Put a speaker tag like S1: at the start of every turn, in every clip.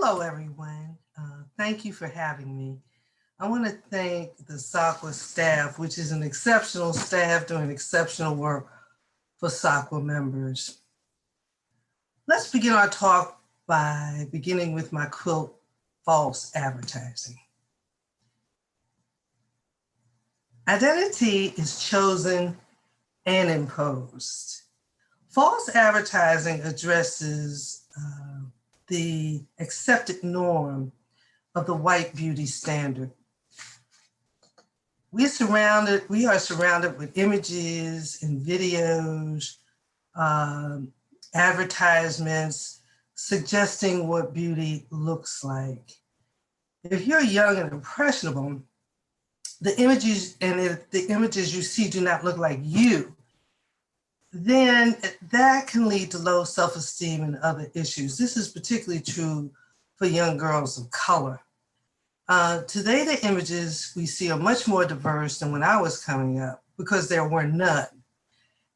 S1: Hello, everyone. Thank you for having me. I want to thank the SAQA staff, which is an exceptional staff doing exceptional work for SAQA members. Let's begin our talk by beginning with my quilt, False Advertising. Identity is chosen and imposed. False advertising addresses the accepted norm of the white beauty standard. We are surrounded with images and videos, advertisements suggesting what beauty looks like. If you're young and impressionable, the images you see do not look like you, then that can lead to low self-esteem and other issues. This is particularly true for young girls of color. Today, the images we see are much more diverse than when I was coming up because there were none.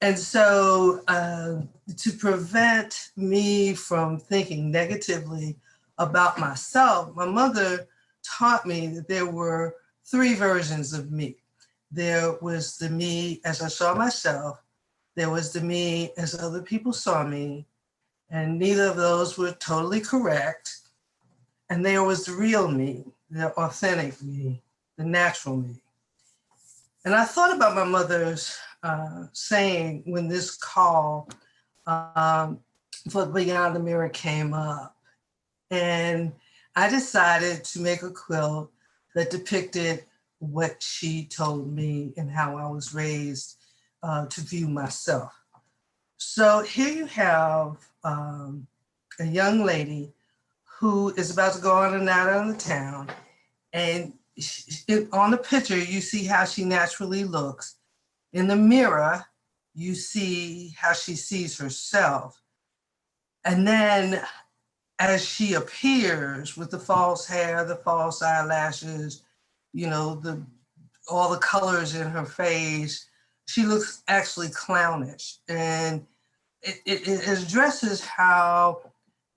S1: And so to prevent me from thinking negatively about myself, my mother taught me that there were three versions of me. There was the me as I saw myself, there was the me as other people saw me, and neither of those were totally correct. And there was the real me, the authentic me, the natural me. And I thought about my mother's saying when this call for Beyond the Mirror came up. And I decided to make a quilt that depicted what she told me and how I was raised to view myself. So here you have a young lady who is about to go on a night out of the town. And on the picture, you see how she naturally looks. In the mirror, you see how she sees herself. And then as she appears with the false hair, the false eyelashes, all the colors in her face, she looks actually clownish. And it addresses how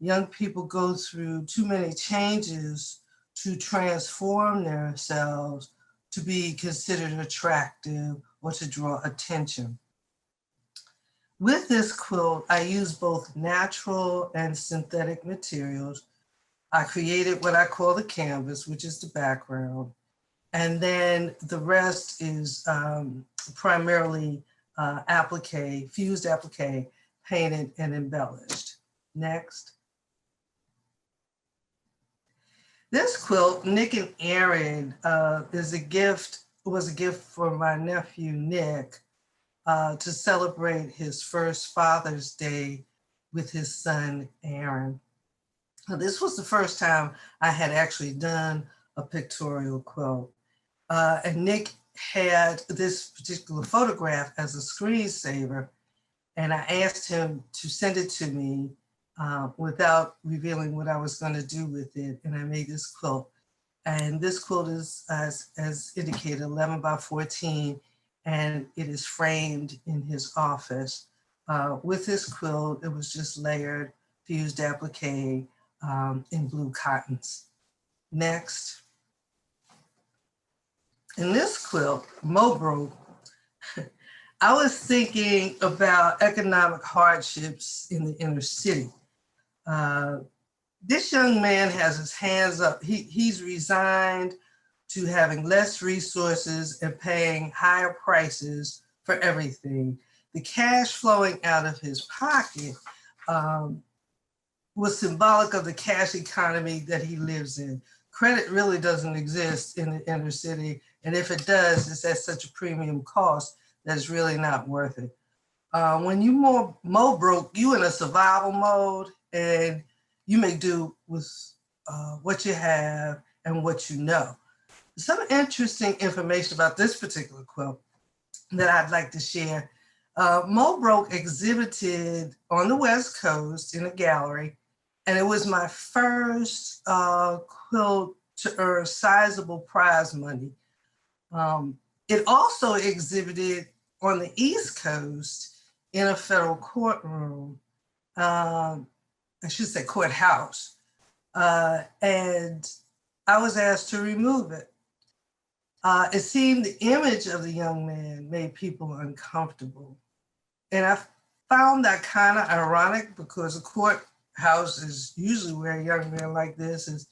S1: young people go through too many changes to transform themselves to be considered attractive or to draw attention. With this quilt, I use both natural and synthetic materials. I created what I call the canvas, which is the background. And then the rest is primarily fused applique, painted and embellished. Next. This quilt, Nick and Aaron, was a gift for my nephew, Nick, to celebrate his first Father's Day with his son, Aaron. This was the first time I had actually done a pictorial quilt. And Nick had this particular photograph as a screensaver, and I asked him to send it to me without revealing what I was going to do with it. And I made this quilt. And this quilt is, as indicated, 11 by 14, and it is framed in his office. With this quilt, it was just layered, fused applique in blue cottons. Next. In this quilt, Mo broke. I was thinking about economic hardships in the inner city. This young man has his hands up. He's resigned to having less resources and paying higher prices for everything. The cash flowing out of his pocket was symbolic of the cash economy that he lives in. Credit really doesn't exist in the inner city. And if it does, it's at such a premium cost that it's really not worth it. When you Mo broke, you in a survival mode, and you make do with what you have and what you know. Some interesting information about this particular quilt that I'd like to share. Mo broke exhibited on the West Coast in a gallery, and it was my first quilt to earn sizable prize money. It also exhibited on the East Coast in a federal courtroom, I should say courthouse. and I was asked to remove it. It seemed the image of the young man made people uncomfortable. And I found that kind of ironic because the courthouse is usually where a young man like this is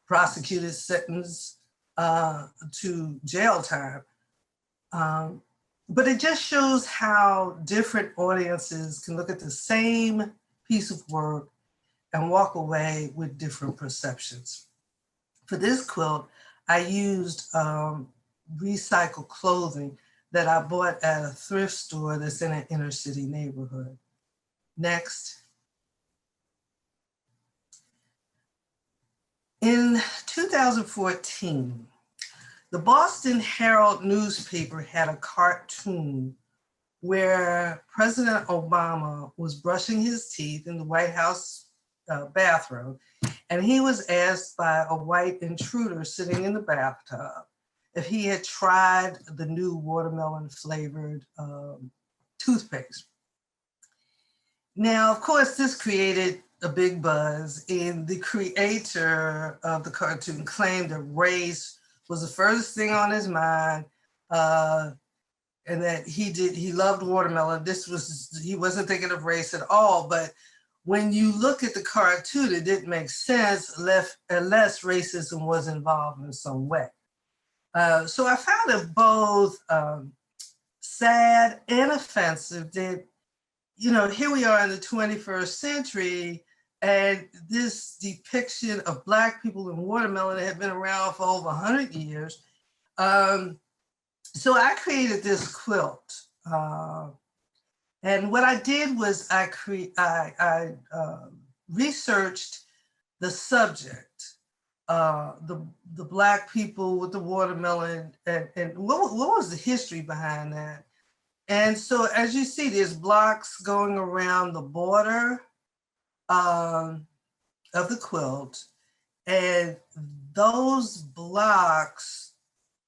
S1: prosecuted, sentenced to jail time. But it just shows how different audiences can look at the same piece of work and walk away with different perceptions. For this quilt, I used recycled clothing that I bought at a thrift store that's in an inner city neighborhood. Next. In 2014, the Boston Herald newspaper had a cartoon where President Obama was brushing his teeth in the White House bathroom, and he was asked by a white intruder sitting in the bathtub if he had tried the new watermelon flavored toothpaste. Now, of course, this created a big buzz, and the creator of the cartoon claimed that race was the first thing on his mind, and that he loved watermelon. He wasn't thinking of race at all, but when you look at the cartoon, it didn't make sense unless racism was involved in some way. So I found it both sad and offensive that, here we are in the 21st century, and this depiction of Black people in watermelon had been around for over 100 years. So I created this quilt. And what I did was I researched the subject, the Black people with the watermelon, and what was the history behind that? And so as you see, there's blocks going around the border of the quilt, and those blocks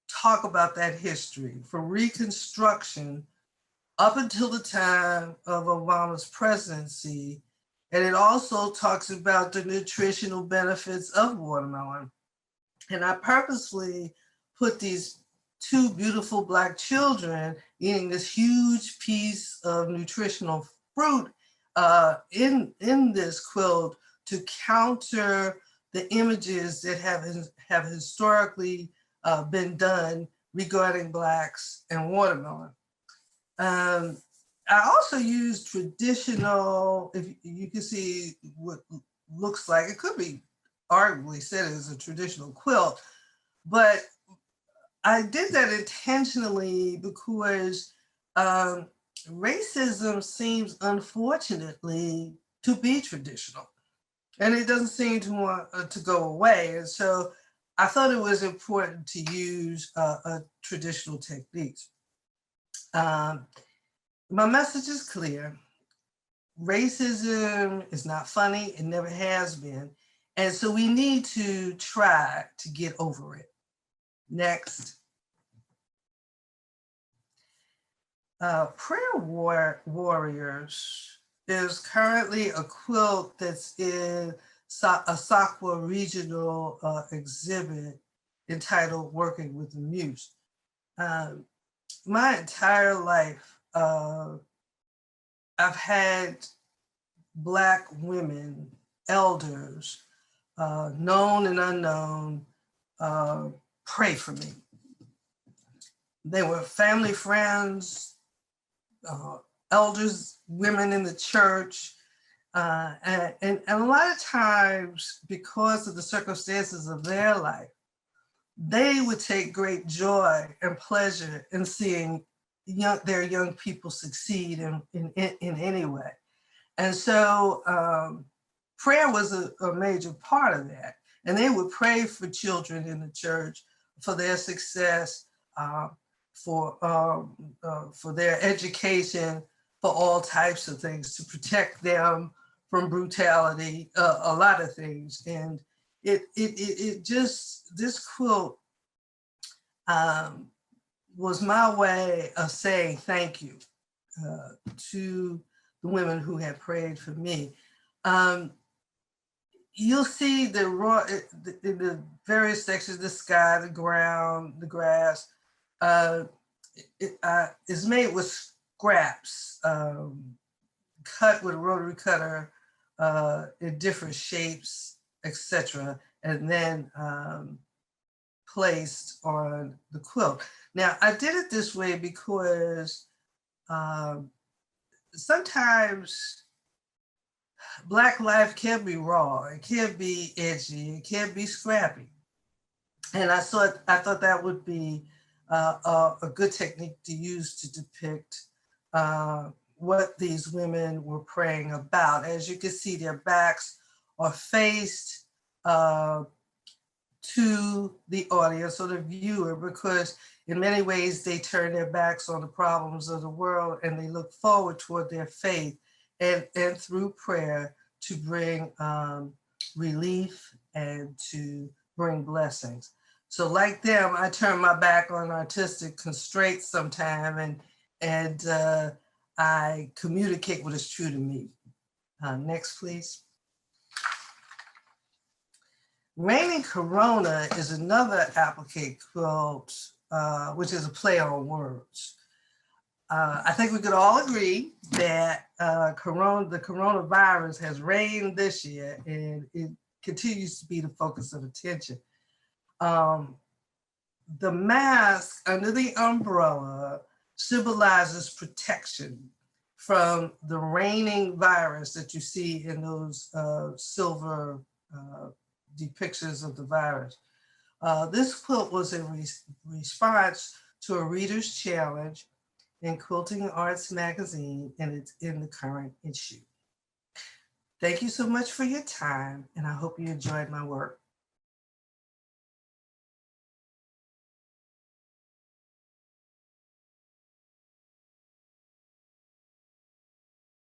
S1: talk about that history from Reconstruction up until the time of Obama's presidency. And it also talks about the nutritional benefits of watermelon. And I purposely put these two beautiful Black children eating this huge piece of nutritional fruit in this quilt to counter the images that have historically been done regarding Blacks and watermelon. I also use traditional, if you can see what looks like, it could be arguably said as a traditional quilt, but I did that intentionally because racism seems, unfortunately, to be traditional, and it doesn't seem to want to go away. And so I thought it was important to use traditional techniques. My message is clear. Racism is not funny, it never has been. And so we need to try to get over it. Next. Prayer Warriors is currently a quilt that's in a SAQA regional exhibit entitled Working with the Muse. My entire life, I've had Black women, elders, known and unknown, pray for me. They were family friends, elders, women in the church, and a lot of times, because of the circumstances of their life, they would take great joy and pleasure in seeing their young people succeed in any way. And so prayer was a major part of that. And they would pray for children in the church, for their success, for their education, for all types of things, to protect them from brutality, a lot of things. And it just, this quilt was my way of saying thank you to the women who had prayed for me. you'll see the raw, the various sections, the sky, the ground, the grass, is made with scraps, cut with a rotary cutter in different shapes, etc., and then placed on the quilt. Now, I did it this way because sometimes Black life can be raw, it can be edgy, it can be scrappy. And I thought that would be a good technique to use to depict what these women were praying about. As you can see, their backs are faced to the audience or the viewer, because in many ways they turn their backs on the problems of the world and they look forward toward their faith and through prayer to bring relief and to bring blessings. So like them, I turn my back on artistic constraints sometime, and I communicate what is true to me. Next, please. Raining Corona is another applique quilt, which is a play on words. I think we could all agree that the coronavirus has reigned this year, and it continues to be the focus of attention. The mask under the umbrella symbolizes protection from the reigning virus that you see in those silver depictions of the virus. This quilt was a response to a reader's challenge in Quilting Arts magazine, and it's in the current issue. Thank you so much for your time, and I hope you enjoyed my work.